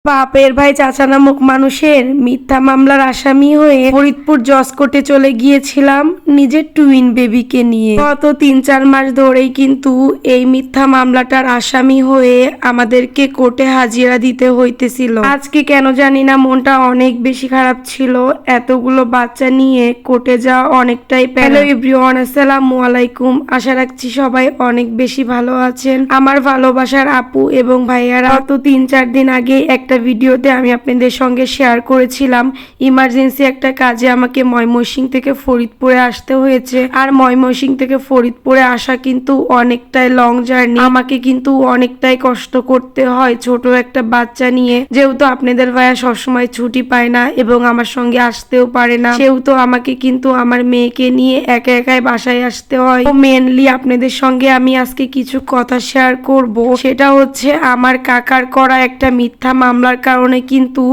বাপের ভাই চাচা নামক মানুষের মিথ্যা মামলার আসামি হয়ে ফরিদপুর জজ কোর্টে চলে গিয়েছিলাম নিজের টুইন বেবিকে নিয়ে। গত 3-4 মাস ধরেই কিন্তু এই মিথ্যা মামলাটার আসামি হয়ে আমাদেরকে কোর্টে হাজিরা দিতে হইতেছিল। আজকে কেন জানি না মনটা অনেক বেশি খারাপ ছিল। এতগুলো বাচ্চা নিয়ে কোর্টে যাওয়া অনেকটাই হ্যালো এভরিওয়ান, আসসালামু আলাইকুম। আশা রাখছি সবাই অনেক বেশি ভালো আছেন। আমার ভালোবাসার আপু এবং ভাইয়ারা, গত 3-4 দিন আগে একটা ভিডিওতে আমি আপনাদের সঙ্গে শেয়ার করেছিলাম ইমার্জেন্সি একটা কাজে আমাকে ময়মনসিংহ থেকে ফরিদপুরে আসতে হয়েছে। আর ময়মনসিংহ থেকে ফরিদপুরে আসা কিন্তু অনেকটাই লং জার্নি, আমাকে কিন্তু অনেকটাই কষ্ট করতে হয় ছোট একটা বাচ্চা নিয়ে। যেহেতু আপনাদের ভাইয়া সবসময় ছুটি পায় না এবং আমার সঙ্গে আসতেও পারে না, সেহেতু আমাকে কিন্তু আমার মেয়েকে নিয়ে একা একাই বাসায় আসতে হয়। তো মেনলি আপনাদের সঙ্গে আমি আজকে কিছু কথা শেয়ার করব। সেটা হচ্ছে আমার কাকার করা একটা মিথ্যা মামলার কারণে কিন্তু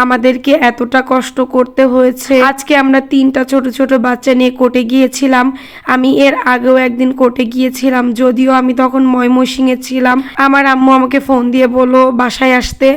আমাদেরকে এতটা কষ্ট করতে হয়েছে। আজকে আমরা 3টা ছোট ছোট বাচ্চা নিয়ে কোর্টে গিয়েছিলাম। আমি এর আগেও একদিন কোর্টে গিয়েছিলাম, যদিও আমি তখন ময়মনসিংহে ছিলাম। আমার আম্মু আমাকে ফোন দিয়ে বললো বাসায় আসতে,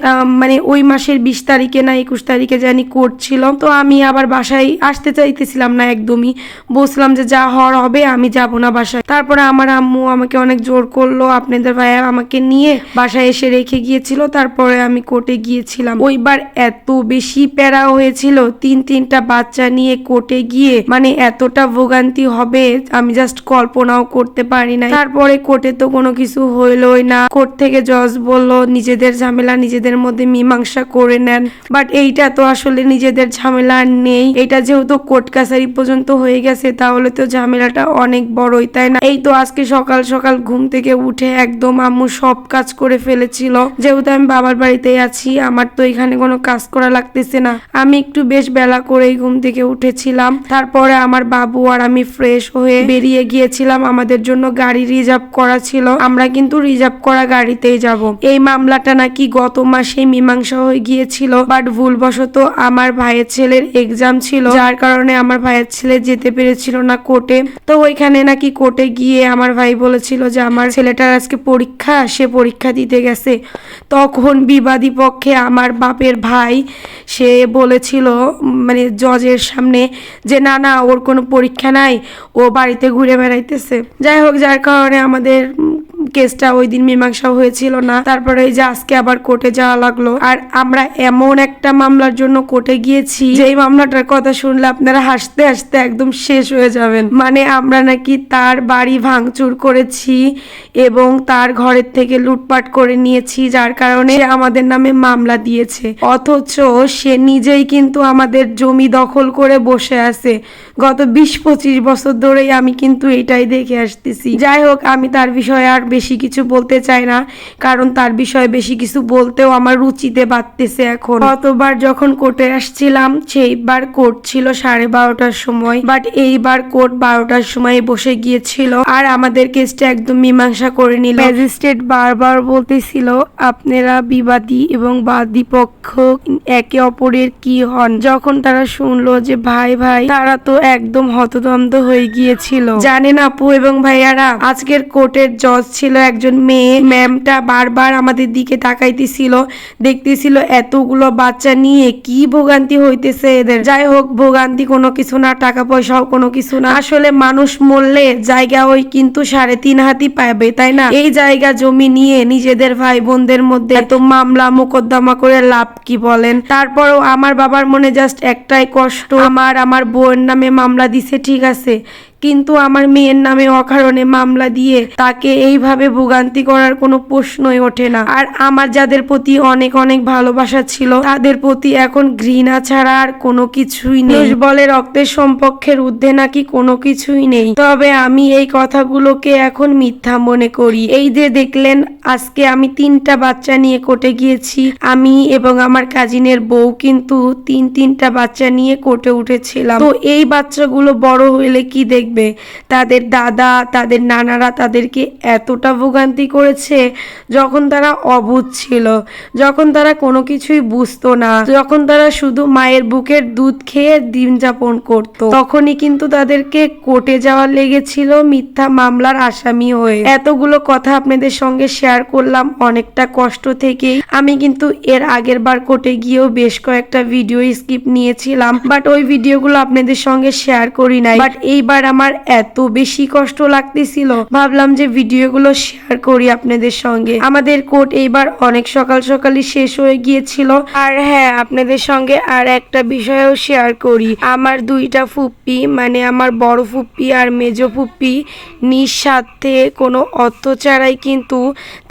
মানে ওই মাসের 20 তারিখে না 21 তারিখে জানি কোর্ট ছিল। তো আমি আবার বাসায় আসতে চাইতেছিলাম না একদমই, বলছিলাম যে যা হওয়ার হবে, আমি যাব না বাসায়। তারপরে আমার আম্মু আমাকে অনেক জোর করলো, আপনাদের ভাইয়া আমাকে নিয়ে বাসায় এসে রেখে গিয়েছিল। তারপরে আমি কোর্টে গিয়েছিলাম। ওইবার এত বেশি প্যারা হয়েছিল, 3-3টা বাচ্চা নিয়ে কোর্টে গিয়ে, মানে এতটা ভোগান্তি হবে আমি জাস্ট কল্পনাও করতে পারি না। তারপরে কোর্টে তো কোনো কিছু হইলই না। কোর্ট থেকে জজ বলল নিজেদের ঝামেলা নিজেদের মধ্যে মীমাংসা করে নেন, বাট এইটা তো আসলে নিজেদের ঝামেলা আর নেই। এটা যেহেতু কোর্ট কাছারি পর্যন্ত হয়ে গেছে, তাহলে তো ঝামেলাটা অনেক বড়ই, তাই না? এই তো আজকে সকাল সকাল ঘুম থেকে উঠে একদম আম্মু সব কাজ করে ফেলেছিল। যেহেতু আমি বাবার বাড়িতে আছি, আমার তো এখানে কোনো কাজ করা লাগতেছে না। আমি একটু বেশ বেলা করেই ঘুম থেকে উঠেছিলাম। তারপরে আমার বাবু আর আমি ফ্রেশ হয়ে বেরিয়ে গিয়েছিলাম। আমাদের জন্য গাড়ি রিজার্ভ করা ছিল, আমরা কিন্তু রিজার্ভ করা গাড়িতেই যাব। এই মামলাটা নাকি গত মাসে মীমাংসা হয়ে গিয়েছিল, বাট ভুলবশত আমার ভাইয়ের ছেলের এক্সাম ছিল, যার কারণে আমার ভাইয়ের ছেলে যেতে পেরেছিল না কোর্টে। তো ওইখানে নাকি কোর্টে গিয়ে আমার ভাই বলেছিল যে আমার ছেলেটার আজকে পরীক্ষা, সে পরীক্ষা দিতে গেছে। তখন বিবাদী পক্ষে আমার বাপের ভাই সে বলেছিল মানে জজের সামনে যে না না, ওর কোনো পরীক্ষা নাই, ও বাড়িতে ঘুরে বেড়াইতেছে। যাই হোক, যার কারণে আমাদের কেসটা ওই দিন মীমাংসা হয়েছিল না। তারপরে এই যে আজকে আবার কোর্টে যাওয়া লাগলো। আর আমরা এমন একটা মামলার জন্য কোর্টে গিয়েছি, যেই মামলাটার কথা শুনলে আপনারা হাসতে হাসতে একদম শেষ হয়ে যাবেন। মানে আমরা নাকি তার বাড়ি ভাঙচুর করেছি এবং তার ঘরের থেকে লুটপাট করে নিয়েছি, যার কারণে সে আমাদের নামে মামলা দিয়েছে। অথচ সে নিজেই কিন্তু আমাদের জমি দখল করে বসে আছে গত 20-25 বছর ধরেই। আমি কিন্তু এটাই দেখে আসতেছি। যাই হোক, আমি তার বিষয়ে আর বেশি কিছু বলতে চাই না, কারণ তার বিষয়ে বেশি কিছু বলতেও আমার রুচিতে বাড়তেছে এখন। গতবার যখন কোর্টে আসছিলাম সেইবার কোর্ট ছিল 12:30টার সময়, বাট এইবার কোর্ট 12টার সময় বসে গিয়েছিল আর আমাদের কেসটা একদম মীমাংসা করে নিল। ম্যাজিস্ট্রেট বারবার বলতেছিল আপনারা বিবাদী এবং বাদী পক্ষ একে অপরের কি হন। যখন তারা শুনলো যে ভাই ভাই, তারা তো একদম হতদম্ব হয়ে গিয়েছিল। জানেন আপু এবং ভাইয়ারা, আজকের কোর্টের জজ ছিল একজন মেয়ে। ম্যামটা বারবার আমাদের দিকে তাকাইতেছিল, দেখতেছিল এতগুলো বাচ্চা নিয়ে কি ভোগান্তি হইতেছে এদের। যাই হোক, ভোগান্তি কোনো কিছু না, টাকা পয়সাও কোনো কিছু না। আসলে মানুষ মরলে জায়গা ওই কিন্তু 3.5 হাতি পাবে, তাই না? এই জায়গা জমি নিয়ে নিজেদের ভাই বোনদের মধ্যে এত মামলা মোকদ্দমা করে লাভ কি বলেন? তারপরেও আমার বাবার মনে জাস্ট একটাই কষ্ট, আমার বউয়ের নামে মামলা দিছে ঠিক আছে, কিন্তু আমার মেয়ের নামে অকারণে মামলা দিয়ে তাকে এইভাবে ভোগান্তি করার কোনো প্রশ্নই ওঠে না। আর আমার যাদের প্রতি অনেক অনেক ভালোবাসা ছিল, তাদের প্রতি এখন ঘৃণা ছাড়া আর কোনো কিছুই নেই। বলে রক্তের সম্পর্কের ঊর্ধ্বে নাকি কোনো কিছুই নেই। তবে আমি এই কথাগুলোকে এখন মিথ্যা মনে করি। এই যে দেখলেন, আজকে আমি 3টা বাচ্চা নিয়ে কোর্টে গিয়েছি। আমি এবং আমার কাজিনের বউ কিন্তু 3-3টা বাচ্চা নিয়ে কোর্টে উঠেছিলাম। তো এই বাচ্চাগুলো বড় হইলে কি দেখবে দেখবে তাদের দাদা তাদের নানারা তাদেরকে এতটা ভোগান্তি করেছে যখন তারা অবুঝ ছিল, যখন তারা কোনো কিছুই বুঝতো না, যখন তারা শুধু মায়ের বুকের দুধ খেয়ে দিন যাপন করত, তখনই কিন্তু তাদেরকে কোর্টে যাওয়া লেগেছিল মিথ্যা মামলার আসামি হয়ে। এতগুলো কথা আপনাদের সঙ্গে শেয়ার করলাম অনেকটা কষ্ট থেকেই। আমি কিন্তু এর আগের বার কোর্টে গিয়েও বেশ কয়েকটা ভিডিও স্কিপ নিয়েছিলাম, বাট ওই ভিডিওগুলো আপনাদের সঙ্গে শেয়ার করি নাই। বাট এইবার আমার এত বেশি কষ্ট লাগতেছিল, ভাবলাম যে ভিডিওগুলো শেয়ার করি আপনাদের সঙ্গে। আমাদের কোর্ট এইবার অনেক সকাল সকালই শেষ হয়ে গিয়েছিল। আর হ্যাঁ, আপনাদের সঙ্গে আর একটা বিষয়ও শেয়ার করি। আমার দুইটা ফুপ্পি, মানে আমার বড় ফুপ্পি আর মেজো ফুপ্পি নিঃস্বার্থে কোনো অর্থ ছাড়াই কিন্তু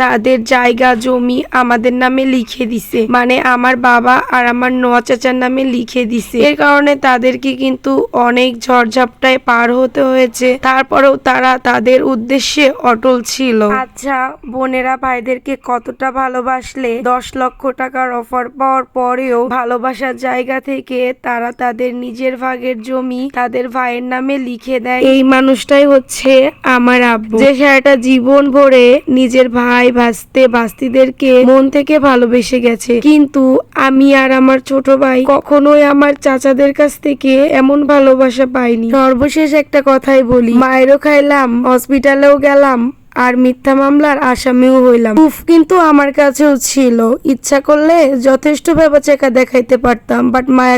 তাদের জায়গা জমি আমাদের নামে লিখে দিছে, মানে আমার বাবা আর আমার নোয়া চাচার নামে লিখে দিছে। এর কারণে তাদেরকে কিন্তু অনেক ঝড়ঝাপটায় পার হতে হয়েছে, তারপরেও তারা তাদের উদ্দেশ্যে অটল ছিল। আচ্ছা বোনেরা ভাইদেরকে কতটা ভালোবাসলে 10 লক্ষ টাকার অফার পাওয়ার পরেও ভালোবাসার জায়গা থেকে তারা তাদের নিজের ভাগের জমি তাদের ভাইয়ের নামে লিখে দেয়, এই মানুষটাই হচ্ছে আমার আব্বু, যে সারাটা জীবন ভরে নিজের ভাই ভাস্তে ভাস্তিদেরকে মন থেকে ভালোবেসে গেছে। কিন্তু আমি আর আমার ছোট ভাই কখনোই আমার চাচাদের কাছ থেকে এমন ভালোবাসা পাইনি। সর্বশেষ একটা কথাই বলি, মায়েরও খাইলাম, হসপিটালেও গেলাম, আর মিথ্যা মামলার আসামিও হইলাম। কিন্তু আমার কাছেও ছিল, ইচ্ছা করলে যথেষ্ট ভেবাচাকা দেখাইতে পারতাম, বাট মায়া